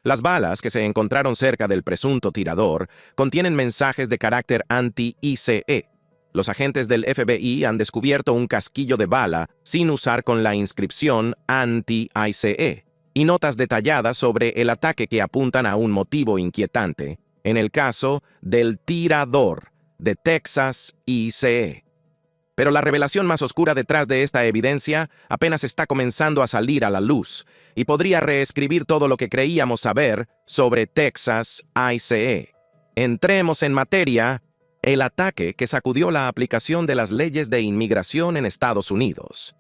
Las balas que se encontraron cerca del presunto tirador contienen mensajes de carácter anti-ICE. Los agentes del FBI han descubierto un casquillo de bala sin usar con la inscripción anti-ICE y notas detalladas sobre el ataque que apuntan a un motivo inquietante, en el caso del tirador de Texas ICE. Pero la revelación más oscura detrás de esta evidencia apenas está comenzando a salir a la luz y podría reescribir todo lo que creíamos saber sobre Texas ICE. Entremos en materia, el ataque que sacudió la aplicación de las leyes de inmigración en Estados Unidos.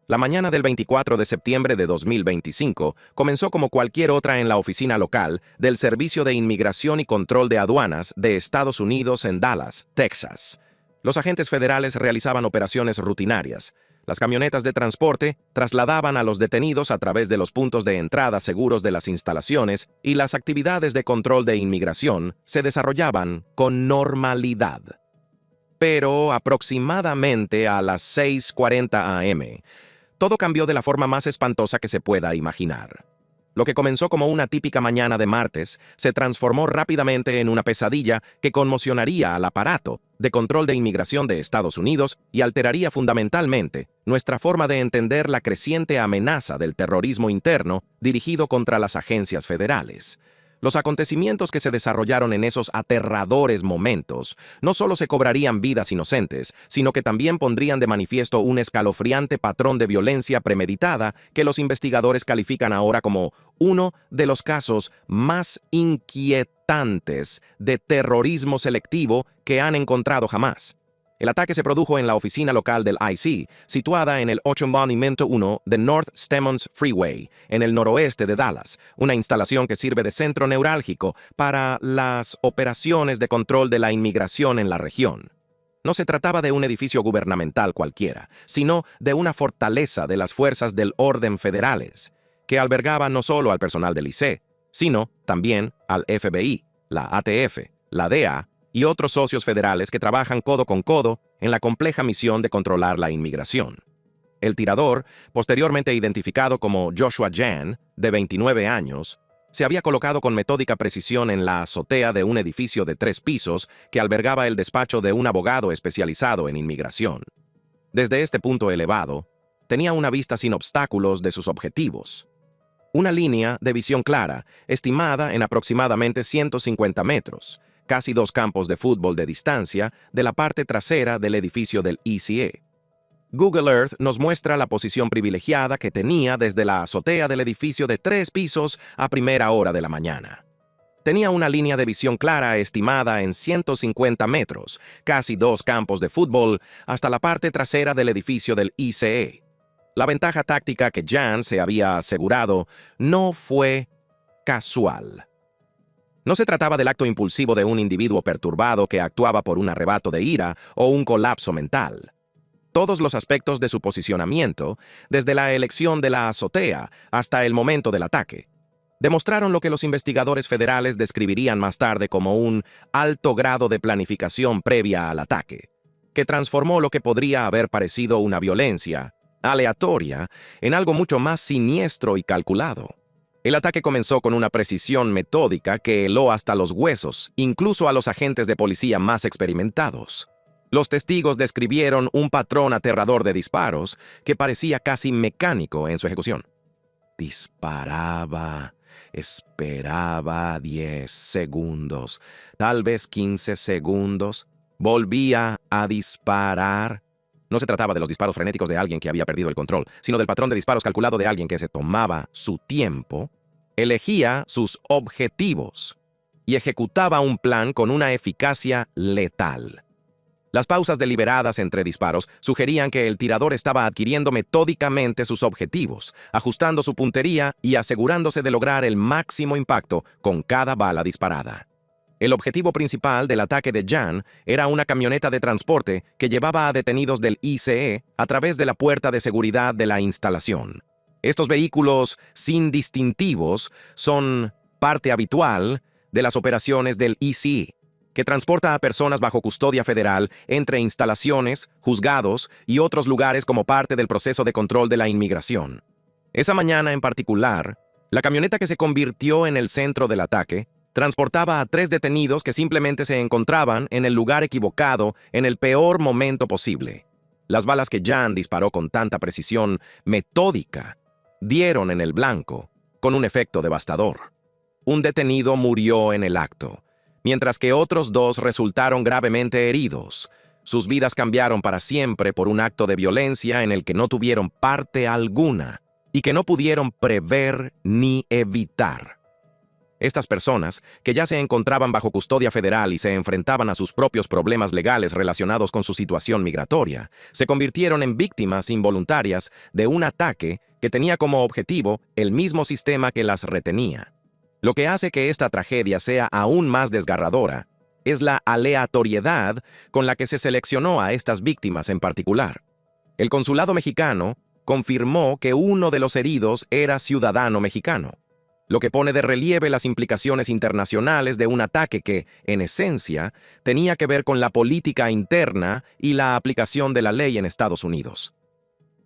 La mañana del 24 de septiembre de 2025 comenzó como cualquier otra en la oficina local del Servicio de Inmigración y Control de Aduanas de Estados Unidos en Dallas, Texas. Los agentes federales realizaban operaciones rutinarias. Las camionetas de transporte trasladaban a los detenidos a través de los puntos de entrada seguros de las instalaciones y las actividades de control de inmigración se desarrollaban con normalidad. Pero aproximadamente a las 6:40 a.m., todo cambió de la forma más espantosa que se pueda imaginar. Lo que comenzó como una típica mañana de martes se transformó rápidamente en una pesadilla que conmocionaría al aparato de control de inmigración de Estados Unidos y alteraría fundamentalmente nuestra forma de entender la creciente amenaza del terrorismo interno dirigido contra las agencias federales. Los acontecimientos que se desarrollaron en esos aterradores momentos no solo se cobrarían vidas inocentes, sino que también pondrían de manifiesto un escalofriante patrón de violencia premeditada que los investigadores califican ahora como uno de los casos más inquietantes de terrorismo selectivo que han encontrado jamás. El ataque se produjo en la oficina local del IC, situada en el 8 Monumento 1 de North Stemmons Freeway, en el noroeste de Dallas, una instalación que sirve de centro neurálgico para las operaciones de control de la inmigración en la región. No se trataba de un edificio gubernamental cualquiera, sino de una fortaleza de las fuerzas del orden federales, que albergaba no solo al personal del IC, sino también al FBI, la ATF, la DEA, y otros socios federales que trabajan codo con codo en la compleja misión de controlar la inmigración. El tirador, posteriormente identificado como Joshua Jan, de 29 años, se había colocado con metódica precisión en la azotea de un edificio de 3 pisos que albergaba el despacho de un abogado especializado en inmigración. Desde este punto elevado, tenía una vista sin obstáculos de sus objetivos. Una línea de visión clara, estimada en aproximadamente 150 metros, casi 2 campos de fútbol de distancia de la parte trasera del edificio del ICE. Google Earth nos muestra la posición privilegiada que tenía desde la azotea del edificio de 3 pisos a primera hora de la mañana. Tenía una línea de visión clara estimada en 150 metros, casi 2 campos de fútbol, hasta la parte trasera del edificio del ICE. La ventaja táctica que Jan se había asegurado no fue casual. No se trataba del acto impulsivo de un individuo perturbado que actuaba por un arrebato de ira o un colapso mental. Todos los aspectos de su posicionamiento, desde la elección de la azotea hasta el momento del ataque, demostraron lo que los investigadores federales describirían más tarde como un alto grado de planificación previa al ataque, que transformó lo que podría haber parecido una violencia aleatoria en algo mucho más siniestro y calculado. El ataque comenzó con una precisión metódica que heló hasta los huesos, incluso a los agentes de policía más experimentados. Los testigos describieron un patrón aterrador de disparos que parecía casi mecánico en su ejecución. Disparaba, esperaba 10 segundos, tal vez 15 segundos, volvía a disparar. No se trataba de los disparos frenéticos de alguien que había perdido el control, sino del patrón de disparos calculado de alguien que se tomaba su tiempo, elegía sus objetivos y ejecutaba un plan con una eficacia letal. Las pausas deliberadas entre disparos sugerían que el tirador estaba adquiriendo metódicamente sus objetivos, ajustando su puntería y asegurándose de lograr el máximo impacto con cada bala disparada. El objetivo principal del ataque de Jan era una camioneta de transporte que llevaba a detenidos del ICE a través de la puerta de seguridad de la instalación. Estos vehículos sin distintivos son parte habitual de las operaciones del ICE, que transporta a personas bajo custodia federal entre instalaciones, juzgados y otros lugares como parte del proceso de control de la inmigración. Esa mañana en particular, La camioneta que se convirtió en el centro del ataque transportaba a 3 detenidos que simplemente se encontraban en el lugar equivocado en el peor momento posible. Las balas que Jan disparó con tanta precisión metódica dieron en el blanco, con un efecto devastador. Un detenido murió en el acto, mientras que otros 2 resultaron gravemente heridos. Sus vidas cambiaron para siempre por un acto de violencia en el que no tuvieron parte alguna y que no pudieron prever ni evitar. Estas personas, que ya se encontraban bajo custodia federal y se enfrentaban a sus propios problemas legales relacionados con su situación migratoria, se convirtieron en víctimas involuntarias de un ataque que tenía como objetivo el mismo sistema que las retenía. Lo que hace que esta tragedia sea aún más desgarradora es la aleatoriedad con la que se seleccionó a estas víctimas en particular. El consulado mexicano confirmó que uno de los heridos era ciudadano mexicano, lo que pone de relieve las implicaciones internacionales de un ataque que, en esencia, tenía que ver con la política interna y la aplicación de la ley en Estados Unidos.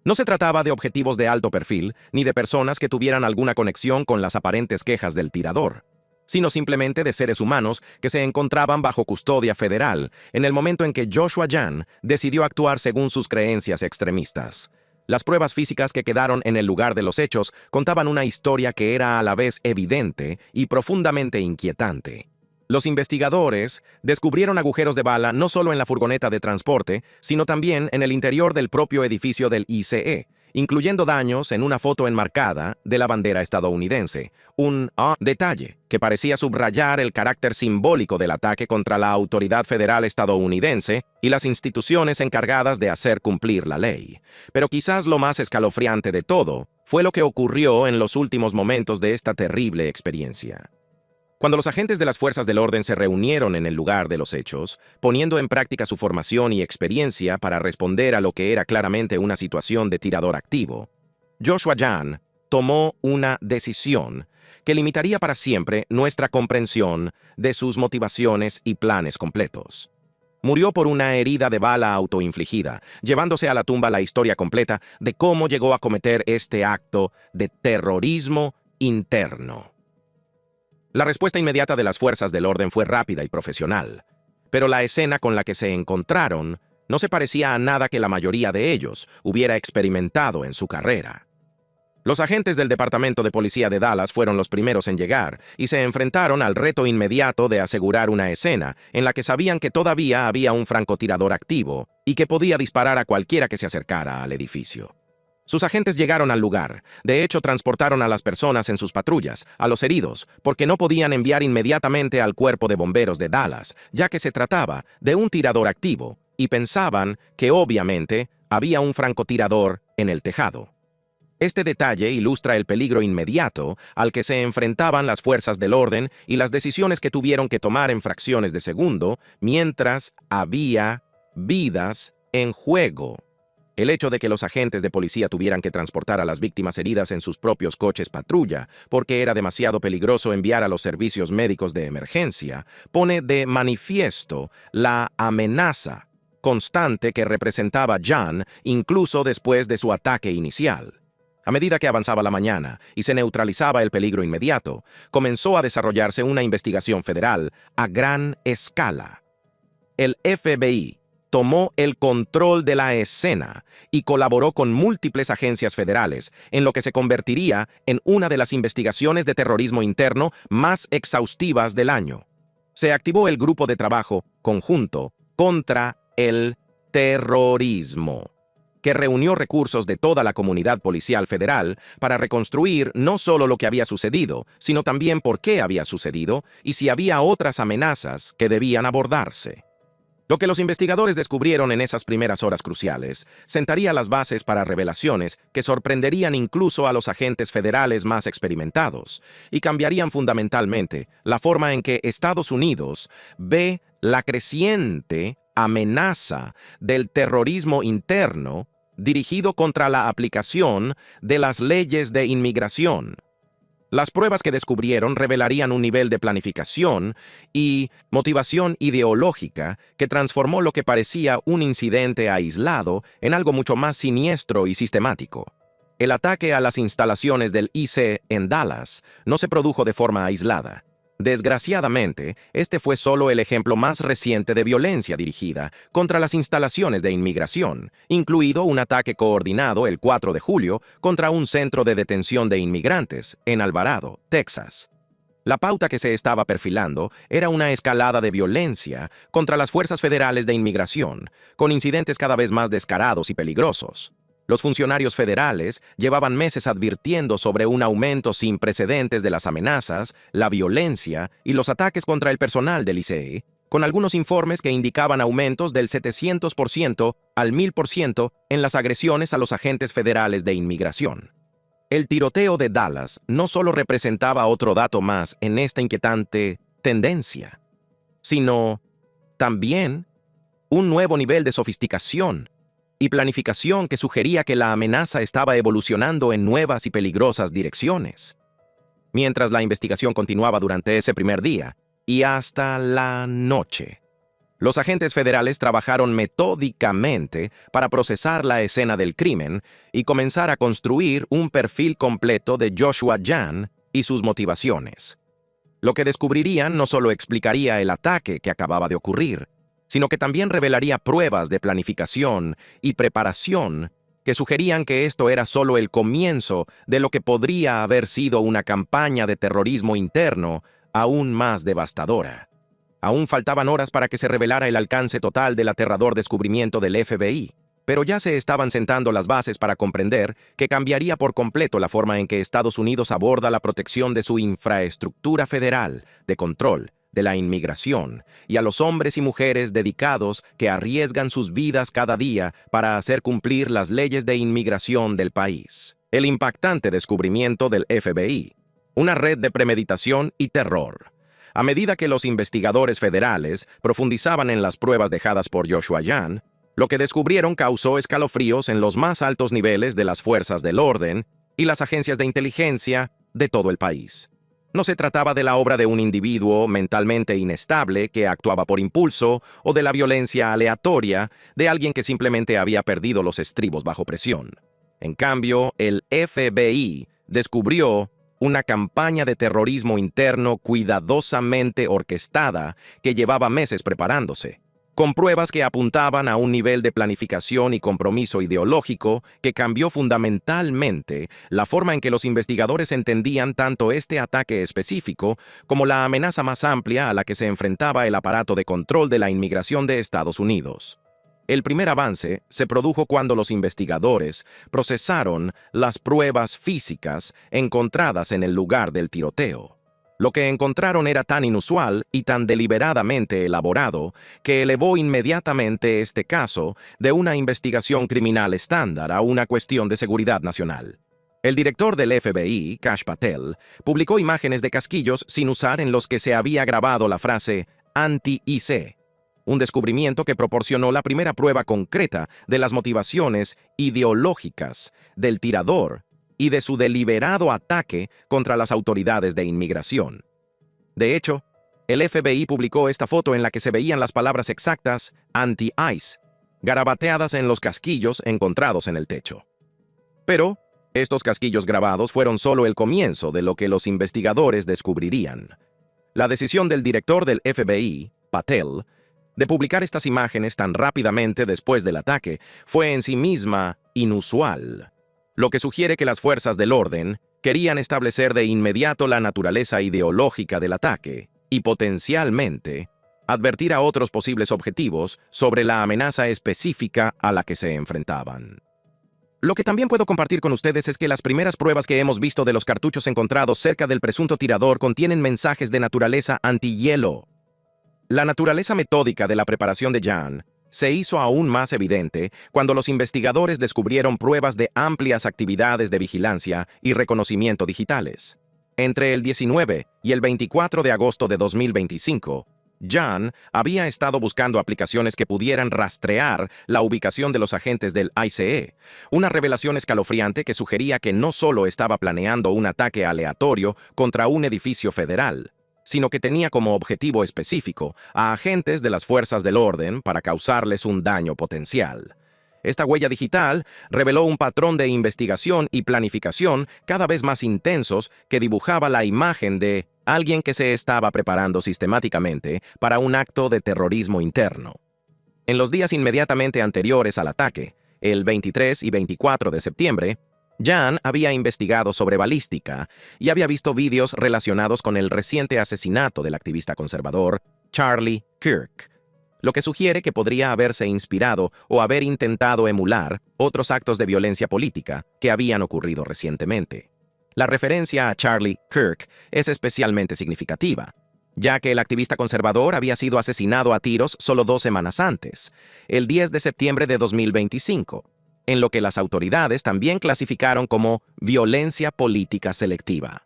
No se trataba de objetivos de alto perfil, ni de personas que tuvieran alguna conexión con las aparentes quejas del tirador, sino simplemente de seres humanos que se encontraban bajo custodia federal en el momento en que Joshua Jan decidió actuar según sus creencias extremistas. Las pruebas físicas que quedaron en el lugar de los hechos contaban una historia que era a la vez evidente y profundamente inquietante. Los investigadores descubrieron agujeros de bala no solo en la furgoneta de transporte, sino también en el interior del propio edificio del ICE, incluyendo daños en una foto enmarcada de la bandera estadounidense, un detalle que parecía subrayar el carácter simbólico del ataque contra la autoridad federal estadounidense y las instituciones encargadas de hacer cumplir la ley. Pero quizás lo más escalofriante de todo fue lo que ocurrió en los últimos momentos de esta terrible experiencia. Cuando los agentes de las fuerzas del orden se reunieron en el lugar de los hechos, poniendo en práctica su formación y experiencia para responder a lo que era claramente una situación de tirador activo, Joshua Jan tomó una decisión que limitaría para siempre nuestra comprensión de sus motivaciones y planes completos. Murió por una herida de bala autoinfligida, llevándose a la tumba la historia completa de cómo llegó a cometer este acto de terrorismo interno. La respuesta inmediata de las fuerzas del orden fue rápida y profesional, pero la escena con la que se encontraron no se parecía a nada que la mayoría de ellos hubiera experimentado en su carrera. Los agentes del Departamento de Policía de Dallas fueron los primeros en llegar y se enfrentaron al reto inmediato de asegurar una escena en la que sabían que todavía había un francotirador activo y que podía disparar a cualquiera que se acercara al edificio. Sus agentes llegaron al lugar. De hecho, transportaron a las personas en sus patrullas, a los heridos, porque no podían enviar inmediatamente al cuerpo de bomberos de Dallas, ya que se trataba de un tirador activo, y pensaban que, obviamente, había un francotirador en el tejado. Este detalle ilustra el peligro inmediato al que se enfrentaban las fuerzas del orden y las decisiones que tuvieron que tomar en fracciones de segundo, mientras había vidas en juego. El hecho de que los agentes de policía tuvieran que transportar a las víctimas heridas en sus propios coches patrulla, porque era demasiado peligroso enviar a los servicios médicos de emergencia, pone de manifiesto la amenaza constante que representaba Jan incluso después de su ataque inicial. A medida que avanzaba la mañana y se neutralizaba el peligro inmediato, comenzó a desarrollarse una investigación federal a gran escala. El FBI tomó el control de la escena y colaboró con múltiples agencias federales, en lo que se convertiría en una de las investigaciones de terrorismo interno más exhaustivas del año. Se activó el Grupo de Trabajo Conjunto contra el Terrorismo, que reunió recursos de toda la comunidad policial federal para reconstruir no solo lo que había sucedido, sino también por qué había sucedido y si había otras amenazas que debían abordarse. Lo que los investigadores descubrieron en esas primeras horas cruciales sentaría las bases para revelaciones que sorprenderían incluso a los agentes federales más experimentados y cambiarían fundamentalmente la forma en que Estados Unidos ve la creciente amenaza del terrorismo interno dirigido contra la aplicación de las leyes de inmigración. Las pruebas que descubrieron revelarían un nivel de planificación y motivación ideológica que transformó lo que parecía un incidente aislado en algo mucho más siniestro y sistemático. El ataque a las instalaciones del ICE en Dallas no se produjo de forma aislada. Desgraciadamente, este fue solo el ejemplo más reciente de violencia dirigida contra las instalaciones de inmigración, incluido un ataque coordinado el 4 de julio contra un centro de detención de inmigrantes en Alvarado, Texas. La pauta que se estaba perfilando era una escalada de violencia contra las fuerzas federales de inmigración, con incidentes cada vez más descarados y peligrosos. Los funcionarios federales llevaban meses advirtiendo sobre un aumento sin precedentes de las amenazas, la violencia y los ataques contra el personal del ICE, con algunos informes que indicaban aumentos del 700% al 1000% en las agresiones a los agentes federales de inmigración. El tiroteo de Dallas no solo representaba otro dato más en esta inquietante tendencia, sino también un nuevo nivel de sofisticación y planificación que sugería que la amenaza estaba evolucionando en nuevas y peligrosas direcciones. Mientras la investigación continuaba durante ese primer día y hasta la noche, los agentes federales trabajaron metódicamente para procesar la escena del crimen y comenzar a construir un perfil completo de Joshua Jan y sus motivaciones. Lo que descubrirían no solo explicaría el ataque que acababa de ocurrir, sino que también revelaría pruebas de planificación y preparación que sugerían que esto era solo el comienzo de lo que podría haber sido una campaña de terrorismo interno aún más devastadora. Aún faltaban horas para que se revelara el alcance total del aterrador descubrimiento del FBI, pero ya se estaban sentando las bases para comprender que cambiaría por completo la forma en que Estados Unidos aborda la protección de su infraestructura federal de control de la inmigración y a los hombres y mujeres dedicados que arriesgan sus vidas cada día para hacer cumplir las leyes de inmigración del país. El impactante descubrimiento del FBI, una red de premeditación y terror. A medida que los investigadores federales profundizaban en las pruebas dejadas por Joshua Jan, lo que descubrieron causó escalofríos en los más altos niveles de las fuerzas del orden y las agencias de inteligencia de todo el país. No se trataba de la obra de un individuo mentalmente inestable que actuaba por impulso o de la violencia aleatoria de alguien que simplemente había perdido los estribos bajo presión. En cambio, el FBI descubrió una campaña de terrorismo interno cuidadosamente orquestada que llevaba meses preparándose, con pruebas que apuntaban a un nivel de planificación y compromiso ideológico que cambió fundamentalmente la forma en que los investigadores entendían tanto este ataque específico como la amenaza más amplia a la que se enfrentaba el aparato de control de la inmigración de Estados Unidos. El primer avance se produjo cuando los investigadores procesaron las pruebas físicas encontradas en el lugar del tiroteo. Lo que encontraron era tan inusual y tan deliberadamente elaborado que elevó inmediatamente este caso de una investigación criminal estándar a una cuestión de seguridad nacional. El director del FBI, Kash Patel, publicó imágenes de casquillos sin usar en los que se había grabado la frase anti-IC, un descubrimiento que proporcionó la primera prueba concreta de las motivaciones ideológicas del tirador y de su deliberado ataque contra las autoridades de inmigración. De hecho, el FBI publicó esta foto en la que se veían las palabras exactas anti-ICE, garabateadas en los casquillos encontrados en el techo. Pero estos casquillos grabados fueron solo el comienzo de lo que los investigadores descubrirían. La decisión del director del FBI, Patel, de publicar estas imágenes tan rápidamente después del ataque fue en sí misma inusual, lo que sugiere que las fuerzas del orden querían establecer de inmediato la naturaleza ideológica del ataque y potencialmente advertir a otros posibles objetivos sobre la amenaza específica a la que se enfrentaban. Lo que también puedo compartir con ustedes es que las primeras pruebas que hemos visto de los cartuchos encontrados cerca del presunto tirador contienen mensajes de naturaleza antihielo. La naturaleza metódica de la preparación de Jan se hizo aún más evidente cuando los investigadores descubrieron pruebas de amplias actividades de vigilancia y reconocimiento digitales. Entre el 19 y el 24 de agosto de 2025, Jan había estado buscando aplicaciones que pudieran rastrear la ubicación de los agentes del ICE, una revelación escalofriante que sugería que no solo estaba planeando un ataque aleatorio contra un edificio federal, sino que tenía como objetivo específico a agentes de las fuerzas del orden para causarles un daño potencial. Esta huella digital reveló un patrón de investigación y planificación cada vez más intensos que dibujaba la imagen de alguien que se estaba preparando sistemáticamente para un acto de terrorismo interno. En los días inmediatamente anteriores al ataque, el 23 y 24 de septiembre, Jan había investigado sobre balística y había visto vídeos relacionados con el reciente asesinato del activista conservador Charlie Kirk, lo que sugiere que podría haberse inspirado o haber intentado emular otros actos de violencia política que habían ocurrido recientemente. La referencia a Charlie Kirk es especialmente significativa, ya que el activista conservador había sido asesinado a tiros solo 2 semanas antes, el 10 de septiembre de 2025, en lo que las autoridades también clasificaron como violencia política selectiva.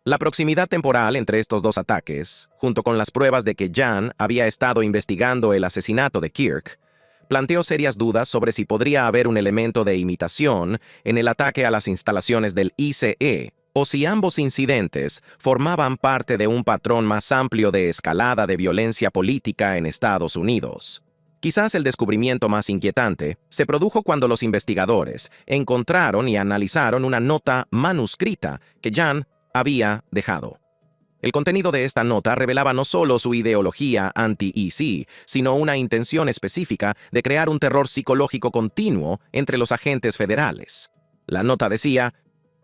La proximidad temporal entre estos dos ataques, junto con las pruebas de que Jan había estado investigando el asesinato de Kirk, planteó serias dudas sobre si podría haber un elemento de imitación en el ataque a las instalaciones del ICE, o si ambos incidentes formaban parte de un patrón más amplio de escalada de violencia política en Estados Unidos. Quizás el descubrimiento más inquietante se produjo cuando los investigadores encontraron y analizaron una nota manuscrita que Jan había dejado. El contenido de esta nota revelaba no solo su ideología anti-IC, sino una intención específica de crear un terror psicológico continuo entre los agentes federales. La nota decía: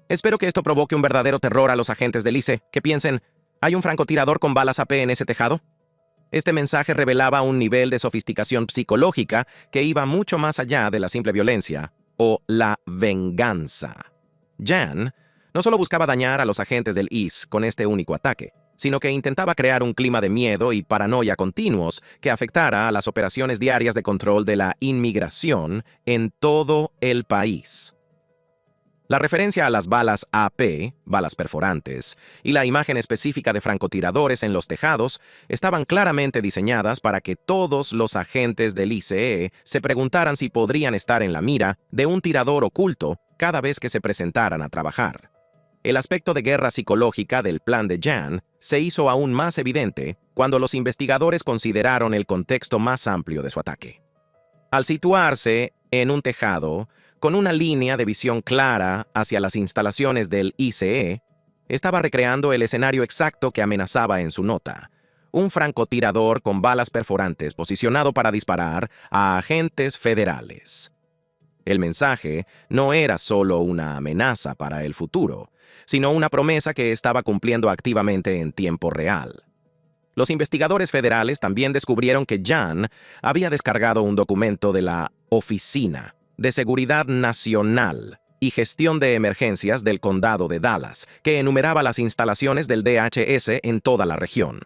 espero que esto provoque un verdadero terror a los agentes del ICE, que piensen, ¿hay un francotirador con balas AP en ese tejado? Este mensaje revelaba un nivel de sofisticación psicológica que iba mucho más allá de la simple violencia o la venganza. Jan no solo buscaba dañar a los agentes del ICE con este único ataque, sino que intentaba crear un clima de miedo y paranoia continuos que afectara a las operaciones diarias de control de la inmigración en todo el país. La referencia a las balas AP, balas perforantes, y la imagen específica de francotiradores en los tejados estaban claramente diseñadas para que todos los agentes del ICE se preguntaran si podrían estar en la mira de un tirador oculto cada vez que se presentaran a trabajar. El aspecto de guerra psicológica del plan de Jan se hizo aún más evidente cuando los investigadores consideraron el contexto más amplio de su ataque. Al situarse en un tejado, con una línea de visión clara hacia las instalaciones del ICE, estaba recreando el escenario exacto que amenazaba en su nota: un francotirador con balas perforantes posicionado para disparar a agentes federales. El mensaje no era solo una amenaza para el futuro, sino una promesa que estaba cumpliendo activamente en tiempo real. Los investigadores federales también descubrieron que Jan había descargado un documento de la Oficina de Seguridad Nacional y Gestión de Emergencias del Condado de Dallas, que enumeraba las instalaciones del DHS en toda la región.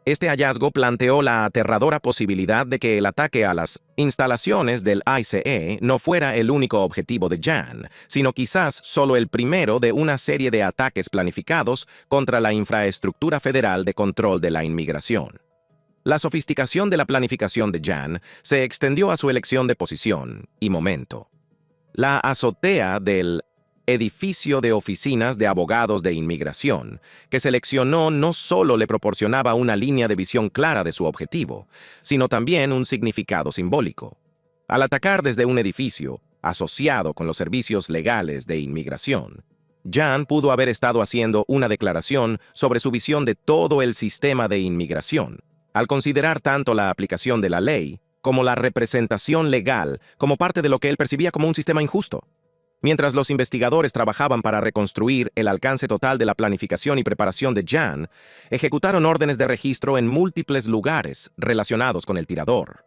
Este hallazgo planteó la aterradora posibilidad de que el ataque a las instalaciones del ICE no fuera el único objetivo de Jan, sino quizás solo el primero de una serie de ataques planificados contra la infraestructura federal de control de la inmigración. La sofisticación de la planificación de Jan se extendió a su elección de posición y momento. La azotea del edificio de oficinas de abogados de inmigración que seleccionó no solo le proporcionaba una línea de visión clara de su objetivo, sino también un significado simbólico. Al atacar desde un edificio asociado con los servicios legales de inmigración, Jan pudo haber estado haciendo una declaración sobre su visión de todo el sistema de inmigración, al considerar tanto la aplicación de la ley como la representación legal como parte de lo que él percibía como un sistema injusto. Mientras los investigadores trabajaban para reconstruir el alcance total de la planificación y preparación de Jan, ejecutaron órdenes de registro en múltiples lugares relacionados con el tirador.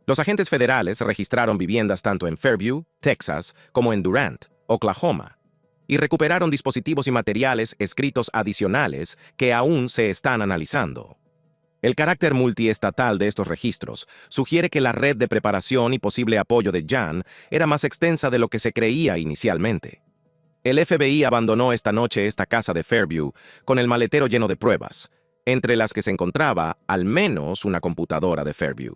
Los agentes federales registraron viviendas tanto en Fairview, Texas, como en Durant, Oklahoma, y recuperaron dispositivos y materiales escritos adicionales que aún se están analizando. El carácter multiestatal de estos registros sugiere que la red de preparación y posible apoyo de Jan era más extensa de lo que se creía inicialmente. El FBI abandonó esta noche esta casa de Fairview con el maletero lleno de pruebas, entre las que se encontraba al menos una computadora de Fairview.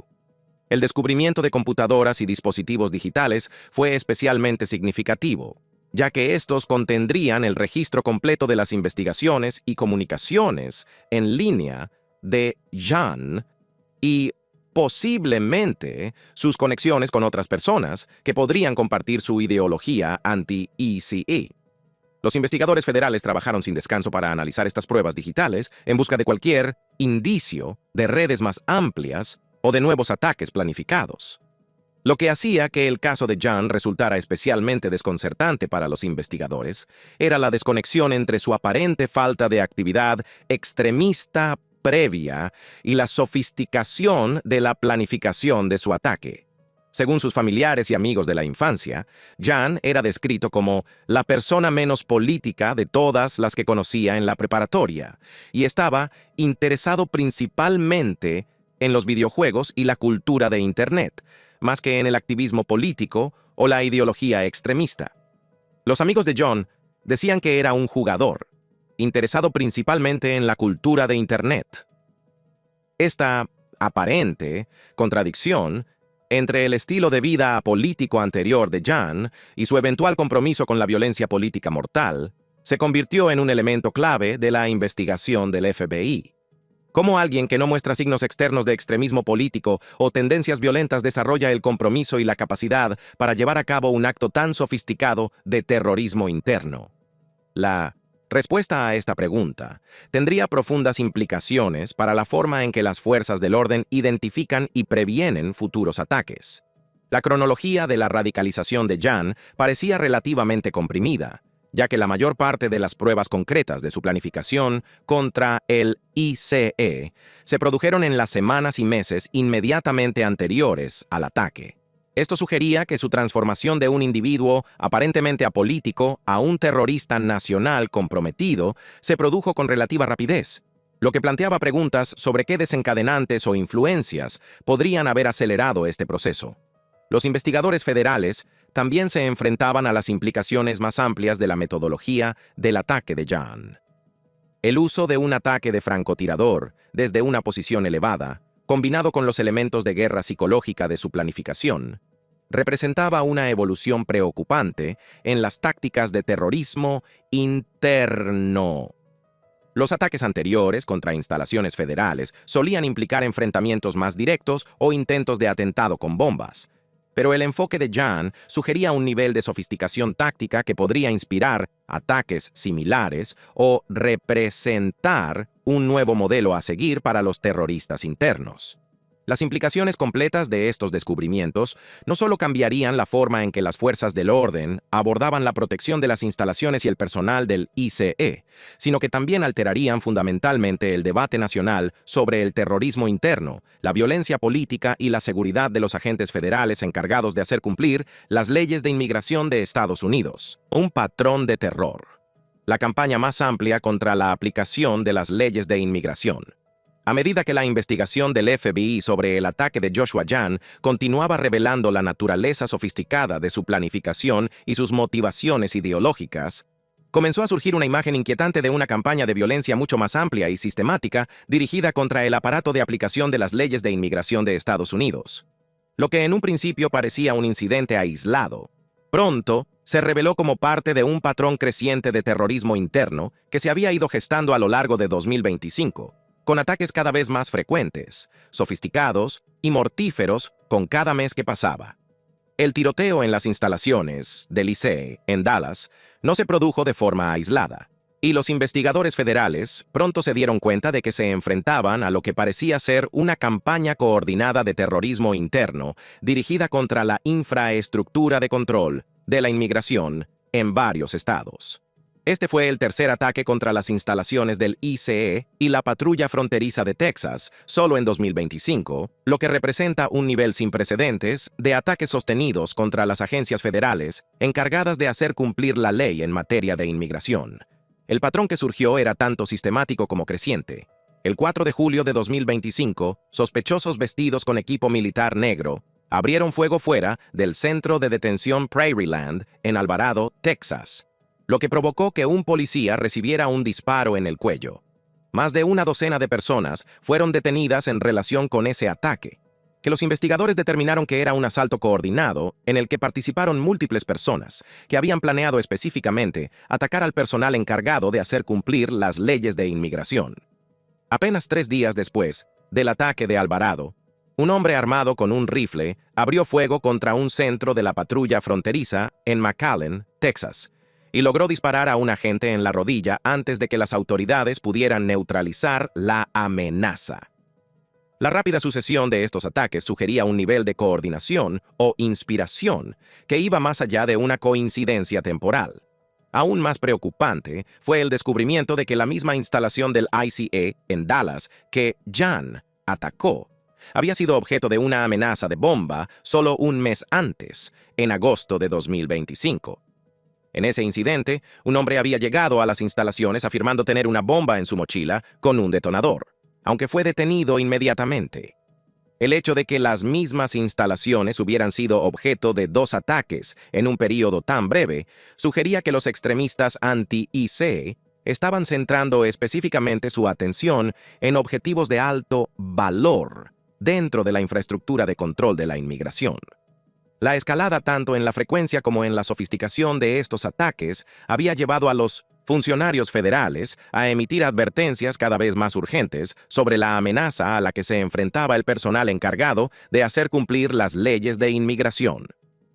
El descubrimiento de computadoras y dispositivos digitales fue especialmente significativo, ya que estos contendrían el registro completo de las investigaciones y comunicaciones en línea de Jan y posiblemente sus conexiones con otras personas que podrían compartir su ideología anti-ICE. Los investigadores federales trabajaron sin descanso para analizar estas pruebas digitales en busca de cualquier indicio de redes más amplias o de nuevos ataques planificados. Lo que hacía que el caso de John resultara especialmente desconcertante para los investigadores era la desconexión entre su aparente falta de actividad extremista previa y la sofisticación de la planificación de su ataque. Según sus familiares y amigos de la infancia, John era descrito como la persona menos política de todas las que conocía en la preparatoria y estaba interesado principalmente en los videojuegos y la cultura de Internet, más que en el activismo político o la ideología extremista. Los amigos de John decían que era un jugador, interesado principalmente en la cultura de Internet. Esta aparente contradicción entre el estilo de vida apolítico anterior de John y su eventual compromiso con la violencia política mortal se convirtió en un elemento clave de la investigación del FBI. ¿Cómo alguien que no muestra signos externos de extremismo político o tendencias violentas desarrolla el compromiso y la capacidad para llevar a cabo un acto tan sofisticado de terrorismo interno? La respuesta a esta pregunta tendría profundas implicaciones para la forma en que las fuerzas del orden identifican y previenen futuros ataques. La cronología de la radicalización de John parecía relativamente comprimida, ya que la mayor parte de las pruebas concretas de su planificación contra el ICE se produjeron en las semanas y meses inmediatamente anteriores al ataque. Esto sugería que su transformación de un individuo aparentemente apolítico a un terrorista nacional comprometido se produjo con relativa rapidez, lo que planteaba preguntas sobre qué desencadenantes o influencias podrían haber acelerado este proceso. Los investigadores federales también se enfrentaban a las implicaciones más amplias de la metodología del ataque de John. El uso de un ataque de francotirador desde una posición elevada, combinado con los elementos de guerra psicológica de su planificación, representaba una evolución preocupante en las tácticas de terrorismo interno. Los ataques anteriores contra instalaciones federales solían implicar enfrentamientos más directos o intentos de atentado con bombas, pero el enfoque de John sugería un nivel de sofisticación táctica que podría inspirar ataques similares o representar un nuevo modelo a seguir para los terroristas internos. Las implicaciones completas de estos descubrimientos no solo cambiarían la forma en que las fuerzas del orden abordaban la protección de las instalaciones y el personal del ICE, sino que también alterarían fundamentalmente el debate nacional sobre el terrorismo interno, la violencia política y la seguridad de los agentes federales encargados de hacer cumplir las leyes de inmigración de Estados Unidos. Un patrón de terror. La campaña más amplia contra la aplicación de las leyes de inmigración. A medida que la investigación del FBI sobre el ataque de Joshua John continuaba revelando la naturaleza sofisticada de su planificación y sus motivaciones ideológicas, comenzó a surgir una imagen inquietante de una campaña de violencia mucho más amplia y sistemática dirigida contra el aparato de aplicación de las leyes de inmigración de Estados Unidos. Lo que en un principio parecía un incidente aislado, pronto se reveló como parte de un patrón creciente de terrorismo interno que se había ido gestando a lo largo de 2025. Con ataques cada vez más frecuentes, sofisticados y mortíferos con cada mes que pasaba. El tiroteo en las instalaciones del ICE en Dallas no se produjo de forma aislada, y los investigadores federales pronto se dieron cuenta de que se enfrentaban a lo que parecía ser una campaña coordinada de terrorismo interno dirigida contra la infraestructura de control de la inmigración en varios estados. Este fue el tercer ataque contra las instalaciones del ICE y la patrulla fronteriza de Texas, solo en 2025, lo que representa un nivel sin precedentes de ataques sostenidos contra las agencias federales encargadas de hacer cumplir la ley en materia de inmigración. El patrón que surgió era tanto sistemático como creciente. El 4 de julio de 2025, sospechosos vestidos con equipo militar negro abrieron fuego fuera del centro de detención Prairieland en Alvarado, Texas, lo que provocó que un policía recibiera un disparo en el cuello. Más de una docena de personas fueron detenidas en relación con ese ataque, que los investigadores determinaron que era un asalto coordinado en el que participaron múltiples personas que habían planeado específicamente atacar al personal encargado de hacer cumplir las leyes de inmigración. Apenas 3 días después del ataque de Alvarado, Un hombre armado con un rifle abrió fuego contra un centro de la patrulla fronteriza en McAllen, Texas, y logró disparar a un agente en la rodilla antes de que las autoridades pudieran neutralizar la amenaza. La rápida sucesión de estos ataques sugería un nivel de coordinación o inspiración que iba más allá de una coincidencia temporal. Aún más preocupante fue el descubrimiento de que la misma instalación del ICE en Dallas que Jan atacó había sido objeto de una amenaza de bomba solo un mes antes, en agosto de 2025. En ese incidente, un hombre había llegado a las instalaciones afirmando tener una bomba en su mochila con un detonador, aunque fue detenido inmediatamente. El hecho de que las mismas instalaciones hubieran sido objeto de 2 ataques en un período tan breve sugería que los extremistas anti-ICE estaban centrando específicamente su atención en objetivos de alto valor dentro de la infraestructura de control de la inmigración. La escalada tanto en la frecuencia como en la sofisticación de estos ataques había llevado a los funcionarios federales a emitir advertencias cada vez más urgentes sobre la amenaza a la que se enfrentaba el personal encargado de hacer cumplir las leyes de inmigración.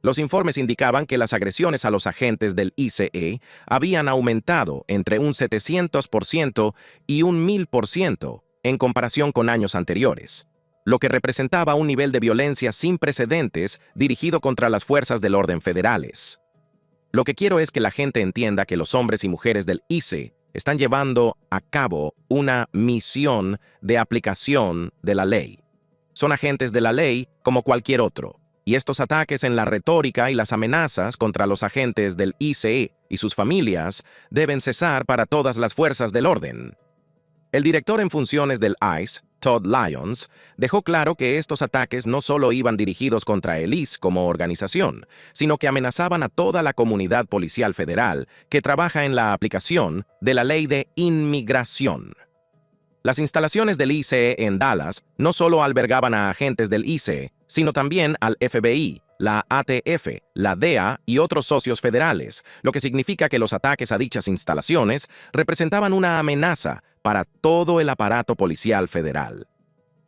Los informes indicaban que las agresiones a los agentes del ICE habían aumentado entre un 700% y un 1000% en comparación con años anteriores, lo que representaba un nivel de violencia sin precedentes dirigido contra las fuerzas del orden federales. Lo que quiero es que la gente entienda que los hombres y mujeres del ICE están llevando a cabo una misión de aplicación de la ley. Son agentes de la ley como cualquier otro, y estos ataques en la retórica y las amenazas contra los agentes del ICE y sus familias deben cesar para todas las fuerzas del orden. El director en funciones del ICE, Todd Lyons, dejó claro que estos ataques no solo iban dirigidos contra el ICE como organización, sino que amenazaban a toda la comunidad policial federal que trabaja en la aplicación de la ley de inmigración. Las instalaciones del ICE en Dallas no solo albergaban a agentes del ICE, sino también al FBI, la ATF, la DEA y otros socios federales, lo que significa que los ataques a dichas instalaciones representaban una amenaza para todo el aparato policial federal.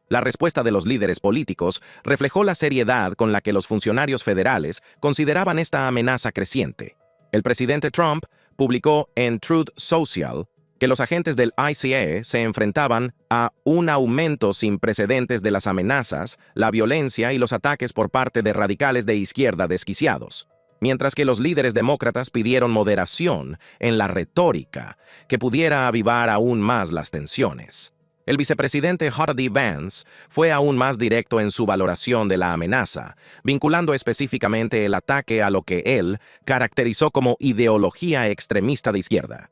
La respuesta de los líderes políticos reflejó la seriedad con la que los funcionarios federales consideraban esta amenaza creciente. El presidente Trump publicó en Truth Social que los agentes del ICE se enfrentaban a un aumento sin precedentes de las amenazas, la violencia y los ataques por parte de radicales de izquierda desquiciados, mientras que los líderes demócratas pidieron moderación en la retórica que pudiera avivar aún más las tensiones. El vicepresidente J.D. Vance fue aún más directo en su valoración de la amenaza, vinculando específicamente el ataque a lo que él caracterizó como ideología extremista de izquierda.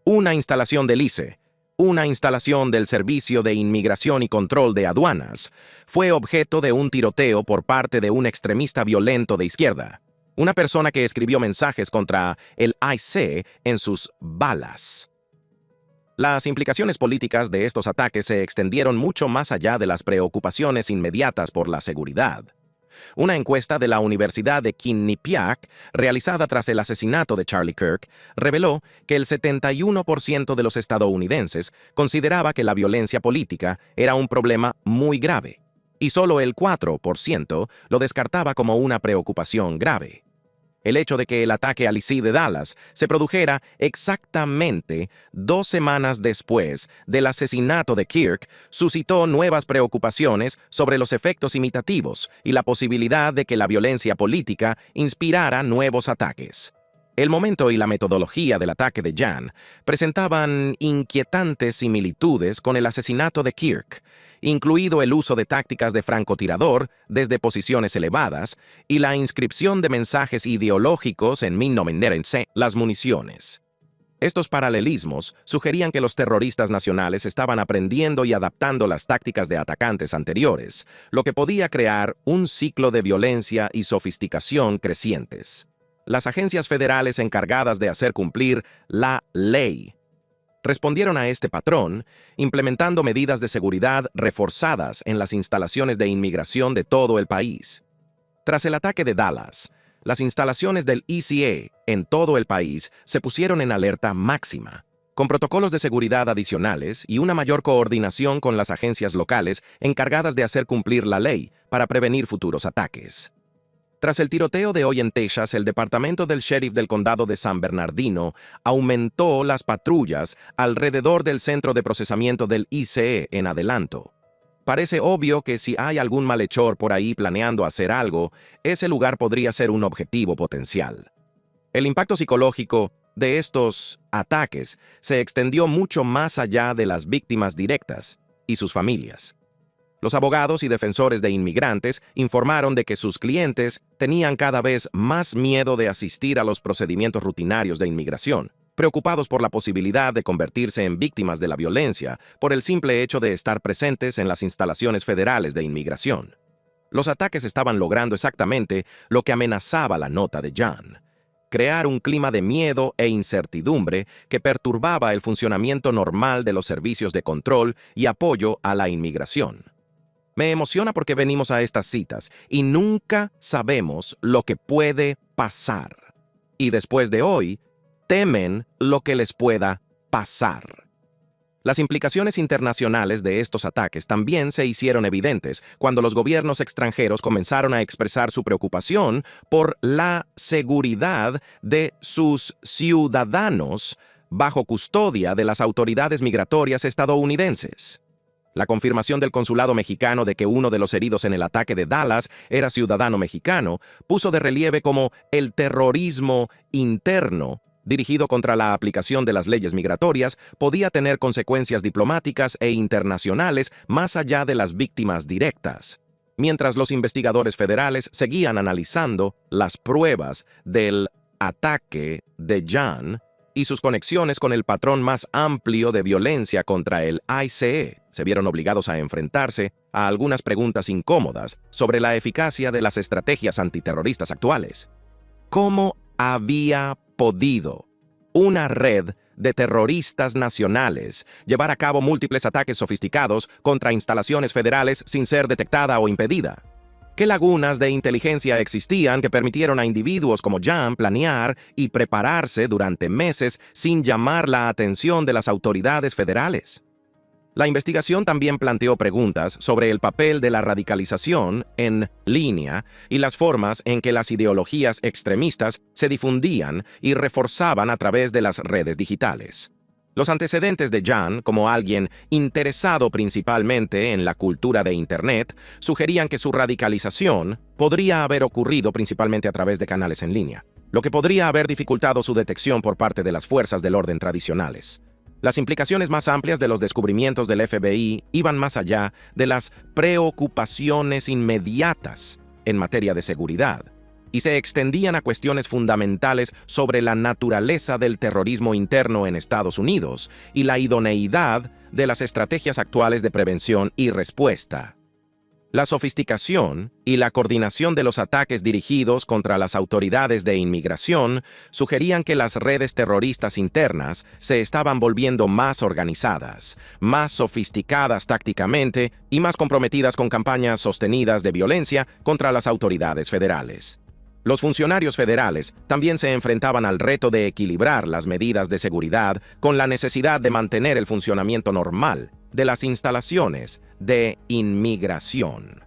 Una instalación del ICE, una instalación del Servicio de Inmigración y Control de Aduanas, fue objeto de un tiroteo por parte de un extremista violento de izquierda, una persona que escribió mensajes contra el ICE en sus balas. Las implicaciones políticas de estos ataques se extendieron mucho más allá de las preocupaciones inmediatas por la seguridad. Una encuesta de la Universidad de Quinnipiac, realizada tras el asesinato de Charlie Kirk, reveló que el 71% de los estadounidenses consideraba que la violencia política era un problema muy grave, y solo el 4% lo descartaba como una preocupación grave. El hecho de que el ataque al ICE de Dallas se produjera exactamente 2 semanas después del asesinato de Kirk suscitó nuevas preocupaciones sobre los efectos imitativos y la posibilidad de que la violencia política inspirara nuevos ataques. El momento y la metodología del ataque de Jan presentaban inquietantes similitudes con el asesinato de Kirk, incluido el uso de tácticas de francotirador desde posiciones elevadas y la inscripción de mensajes ideológicos en las municiones. Estos paralelismos sugerían que los terroristas nacionales estaban aprendiendo y adaptando las tácticas de atacantes anteriores, lo que podía crear un ciclo de violencia y sofisticación crecientes. Las agencias federales encargadas de hacer cumplir la ley respondieron a este patrón, implementando medidas de seguridad reforzadas en las instalaciones de inmigración de todo el país. Tras el ataque de Dallas, las instalaciones del ICE en todo el país se pusieron en alerta máxima, con protocolos de seguridad adicionales y una mayor coordinación con las agencias locales encargadas de hacer cumplir la ley para prevenir futuros ataques. Tras el tiroteo de hoy en Texas, el departamento del sheriff del condado de San Bernardino aumentó las patrullas alrededor del centro de procesamiento del ICE en Adelanto. Parece obvio que si hay algún malhechor por ahí planeando hacer algo, ese lugar podría ser un objetivo potencial. El impacto psicológico de estos ataques se extendió mucho más allá de las víctimas directas y sus familias. Los abogados y defensores de inmigrantes informaron de que sus clientes tenían cada vez más miedo de asistir a los procedimientos rutinarios de inmigración, preocupados por la posibilidad de convertirse en víctimas de la violencia por el simple hecho de estar presentes en las instalaciones federales de inmigración. Los ataques estaban logrando exactamente lo que amenazaba la nota de John: crear un clima de miedo e incertidumbre que perturbaba el funcionamiento normal de los servicios de control y apoyo a la inmigración. Me emociona porque venimos a estas citas y nunca sabemos lo que puede pasar. Y después de hoy, temen lo que les pueda pasar. Las implicaciones internacionales de estos ataques también se hicieron evidentes cuando los gobiernos extranjeros comenzaron a expresar su preocupación por la seguridad de sus ciudadanos bajo custodia de las autoridades migratorias estadounidenses. La confirmación del consulado mexicano de que uno de los heridos en el ataque de Dallas era ciudadano mexicano puso de relieve cómo el terrorismo interno dirigido contra la aplicación de las leyes migratorias podía tener consecuencias diplomáticas e internacionales más allá de las víctimas directas. Mientras los investigadores federales seguían analizando las pruebas del ataque de John y sus conexiones con el patrón más amplio de violencia contra el ICE, se vieron obligados a enfrentarse a algunas preguntas incómodas sobre la eficacia de las estrategias antiterroristas actuales. ¿Cómo había podido una red de terroristas nacionales llevar a cabo múltiples ataques sofisticados contra instalaciones federales sin ser detectada o impedida? ¿Qué lagunas de inteligencia existían que permitieron a individuos como John planear y prepararse durante meses sin llamar la atención de las autoridades federales? La investigación también planteó preguntas sobre el papel de la radicalización en línea y las formas en que las ideologías extremistas se difundían y reforzaban a través de las redes digitales. Los antecedentes de John, como alguien interesado principalmente en la cultura de Internet, sugerían que su radicalización podría haber ocurrido principalmente a través de canales en línea, lo que podría haber dificultado su detección por parte de las fuerzas del orden tradicionales. Las implicaciones más amplias de los descubrimientos del FBI iban más allá de las preocupaciones inmediatas en materia de seguridad y se extendían a cuestiones fundamentales sobre la naturaleza del terrorismo interno en Estados Unidos y la idoneidad de las estrategias actuales de prevención y respuesta. La sofisticación y la coordinación de los ataques dirigidos contra las autoridades de inmigración sugerían que las redes terroristas internas se estaban volviendo más organizadas, más sofisticadas tácticamente y más comprometidas con campañas sostenidas de violencia contra las autoridades federales. Los funcionarios federales también se enfrentaban al reto de equilibrar las medidas de seguridad con la necesidad de mantener el funcionamiento normal de las instalaciones de inmigración.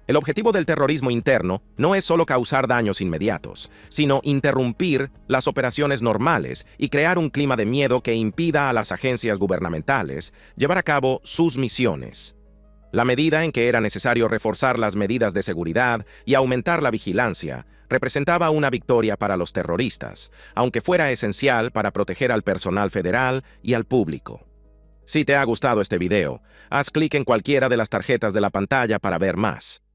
El objetivo del terrorismo interno no es solo causar daños inmediatos, sino interrumpir las operaciones normales y crear un clima de miedo que impida a las agencias gubernamentales llevar a cabo sus misiones. La medida en que era necesario reforzar las medidas de seguridad y aumentar la vigilancia representaba una victoria para los terroristas, aunque fuera esencial para proteger al personal federal y al público. Si te ha gustado este video, haz clic en cualquiera de las tarjetas de la pantalla para ver más.